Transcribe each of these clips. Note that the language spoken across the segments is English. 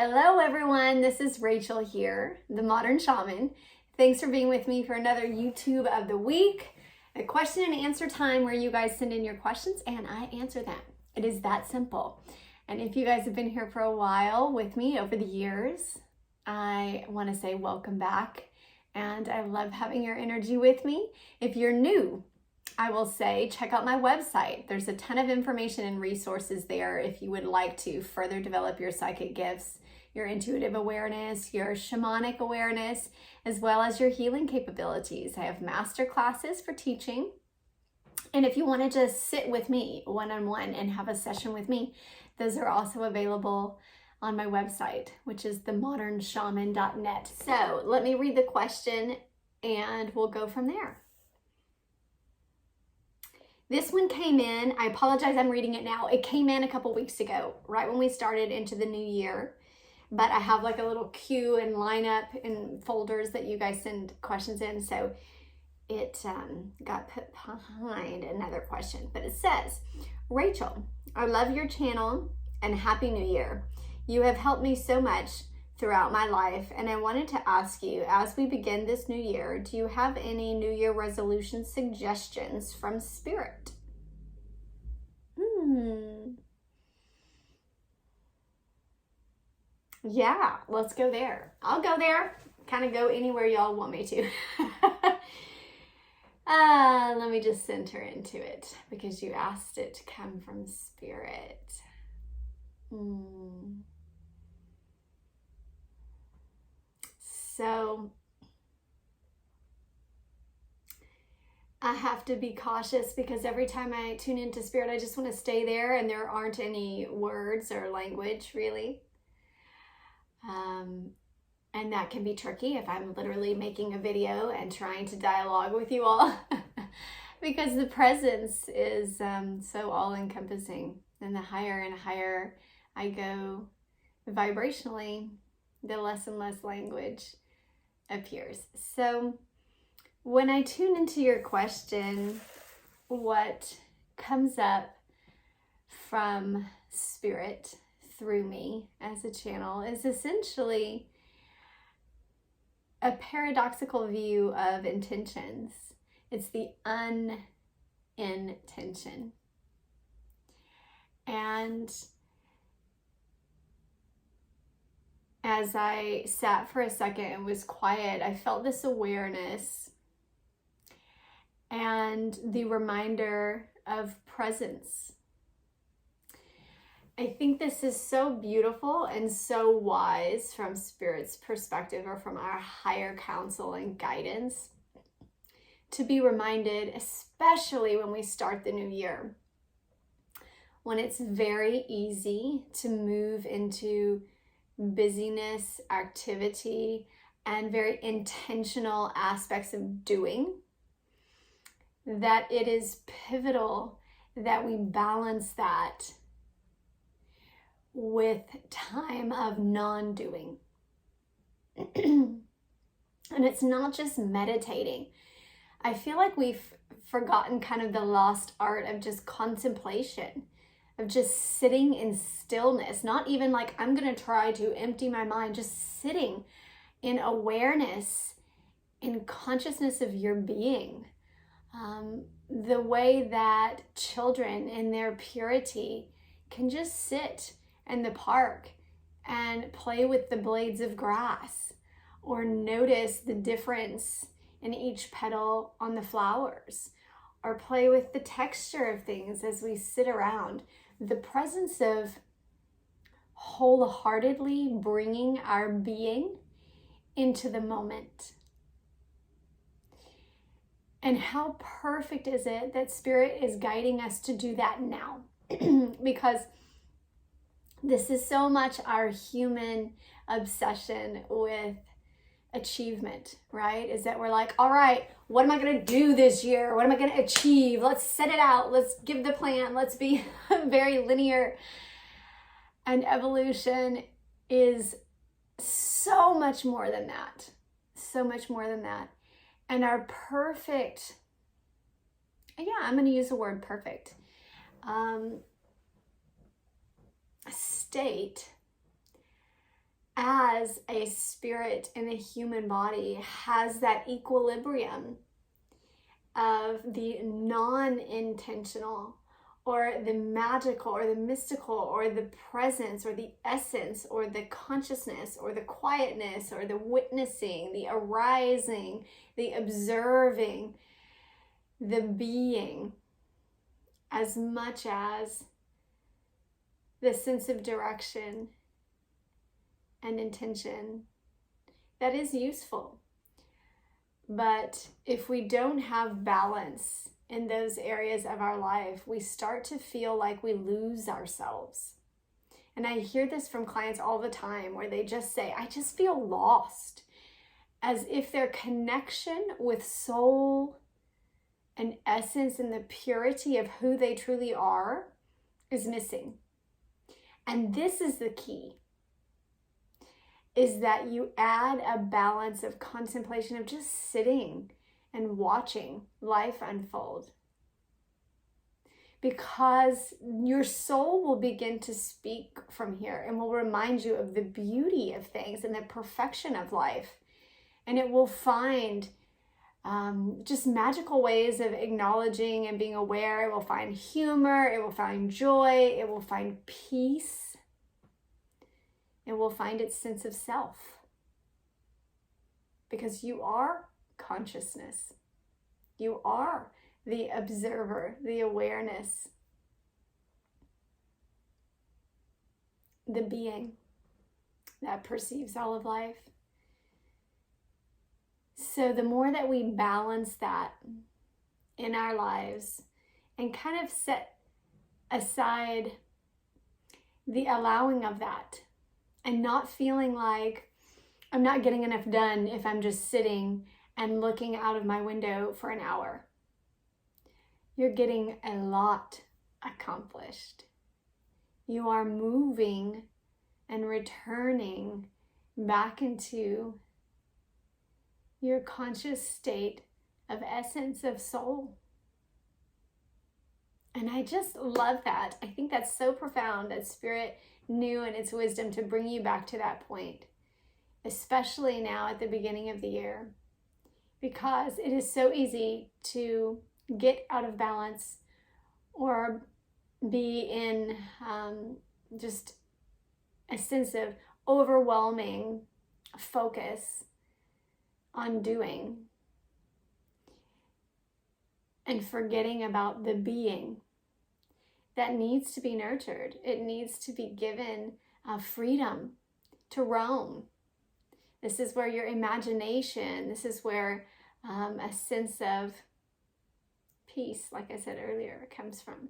Hello everyone, this is Rachel here, the Modern Shaman. Thanks for being with me for another YouTube of the week, a question and answer time where you guys send in your questions and I answer them. It is that simple. And if you guys have been here for a while with me over the years, I want to say welcome back and I love having your energy with me. If you're new, I will say check out my website. There's a ton of information and resources there if you would like to further develop your psychic gifts, your intuitive awareness, your shamanic awareness, as well as your healing capabilities. I have master classes for teaching. And if you want to just sit with me one-on-one and have a session with me, those are also available on my website, which is themodernshaman.net. So let me read the question and we'll go from there. This one came in, I apologize, I'm reading it now. It came in a couple weeks ago, right when we started into the new year. But I have like a little queue and lineup and folders that you guys send questions in. So it got put behind another question. But it says, Rachel, I love your channel and Happy New Year. You have helped me so much throughout my life, and I wanted to ask you, as we begin this new year, do you have any New Year resolution suggestions from Spirit? Yeah, let's go there. I'll go there, kind of go anywhere y'all want me to. Let me just center into it because you asked it to come from Spirit. So I have to be cautious because every time I tune into Spirit, I just want to stay there and there aren't any words or language really. And that can be tricky if I'm literally making a video and trying to dialogue with you all because the presence is so all-encompassing, and the higher and higher I go vibrationally, the less and less language appears. So when I tune into your question, what comes up from Spirit through me as a channel is essentially a paradoxical view of intentions. It's the unintention. And as I sat for a second and was quiet, I felt this awareness and the reminder of presence. I think this is so beautiful and so wise from Spirit's perspective, or from our higher counsel and guidance, to be reminded, especially when we start the new year, when it's very easy to move into busyness, activity, and very intentional aspects of doing, that it is pivotal that we balance that with time of non-doing. And it's not just meditating. I feel like we've forgotten kind of the lost art of just contemplation, of just sitting in stillness, not even like I'm going to try to empty my mind, just sitting in awareness, in consciousness of your being. The way that children in their purity can just sit in the park and play with the blades of grass, or notice the difference in each petal on the flowers, or play with the texture of things as we sit around. The presence of wholeheartedly bringing our being into the moment. And how perfect is it that Spirit is guiding us to do that now? Because this is so much our human obsession with achievement, right? Is that we're like, all right, what am I going to do this year? What am I going to achieve? Let's set it out. Let's give the plan. Let's be very linear. And evolution is so much more than that. So much more than that. And our perfect, I'm going to use the word perfect, state as a spirit in a human body has that equilibrium of the non-intentional or the magical or the mystical or the presence or the essence or the consciousness or the quietness or the witnessing, the arising, the observing, the being, as much as the sense of direction and intention that is useful. But if we don't have balance in those areas of our life, we start to feel like we lose ourselves. And I hear this from clients all the time where they just say, I just feel lost, as if their connection with soul and essence and the purity of who they truly are is missing. And this is the key, is that you add a balance of contemplation, of just sitting and watching life unfold. Because your soul will begin to speak from here and will remind you of the beauty of things and the perfection of life. And it will find just magical ways of acknowledging and being aware. It will find humor, it will find joy, it will find peace. It will find its sense of self. Because you are consciousness. You are the observer, the awareness, the being that perceives all of life. So the more that we balance that in our lives and kind of set aside the allowing of that and not feeling like I'm not getting enough done if I'm just sitting and looking out of my window for an hour. You're getting a lot accomplished. You are moving and returning back into your conscious state of essence of soul. And I just love that. I think that's so profound that Spirit knew in its wisdom to bring you back to that point, especially now at the beginning of the year, because it is so easy to get out of balance or be in just a sense of overwhelming focus on doing and forgetting about the being that needs to be nurtured. It needs to be given freedom to roam. This is where your imagination, this is where a sense of peace, like I said earlier, comes from.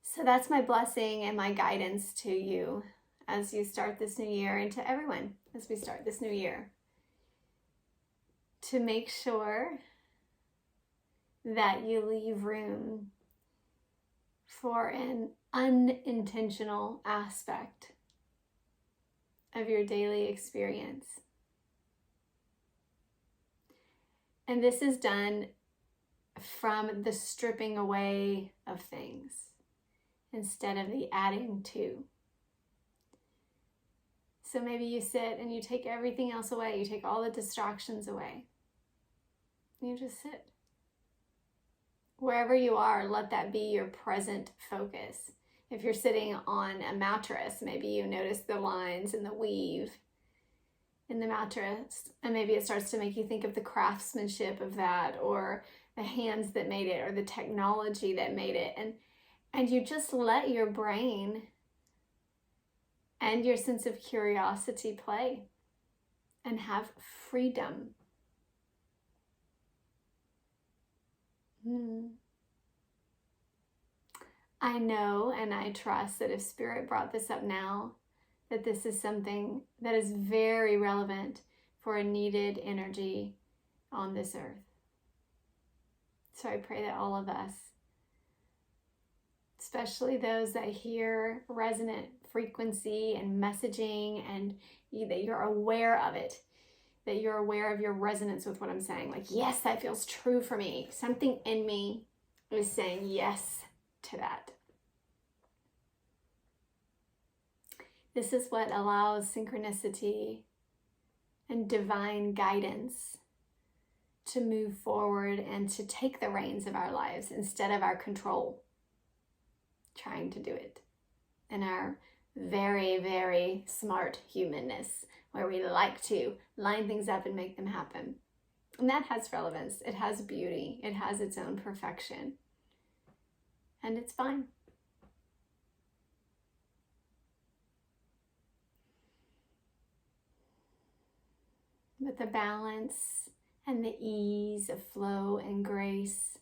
So that's my blessing and my guidance to you as you start this new year, and to everyone as we start this new year, to make sure that you leave room for an unintentional aspect of your daily experience. And this is done from the stripping away of things instead of the adding to. So maybe you sit and you take everything else away. You take all the distractions away. You just sit. Wherever you are, let that be your present focus. If you're sitting on a mattress, maybe you notice the lines and the weave in the mattress, and maybe it starts to make you think of the craftsmanship of that, or the hands that made it, or the technology that made it, and you just let your brain and your sense of curiosity play and have freedom. I know and I trust that if Spirit brought this up now, that this is something that is very relevant for a needed energy on this earth. So I pray that all of us, especially those that hear resonant frequency and messaging, and that you're aware of it, that you're aware of your resonance with what I'm saying. Like, yes, that feels true for me. Something in me is saying yes to that. This is what allows synchronicity and divine guidance to move forward and to take the reins of our lives instead of our control, trying to do it in our very, very smart humanness, where we like to line things up and make them happen. And that has relevance. It has beauty. It has its own perfection. And it's fine. But the balance and the ease of flow and grace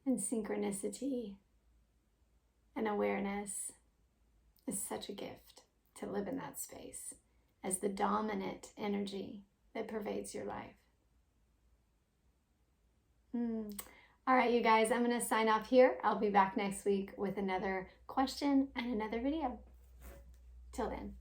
and synchronicity and awareness is such a gift to live in that space as the dominant energy that pervades your life. All right, you guys, I'm going to sign off here. I'll be back next week with another question and another video. Till then.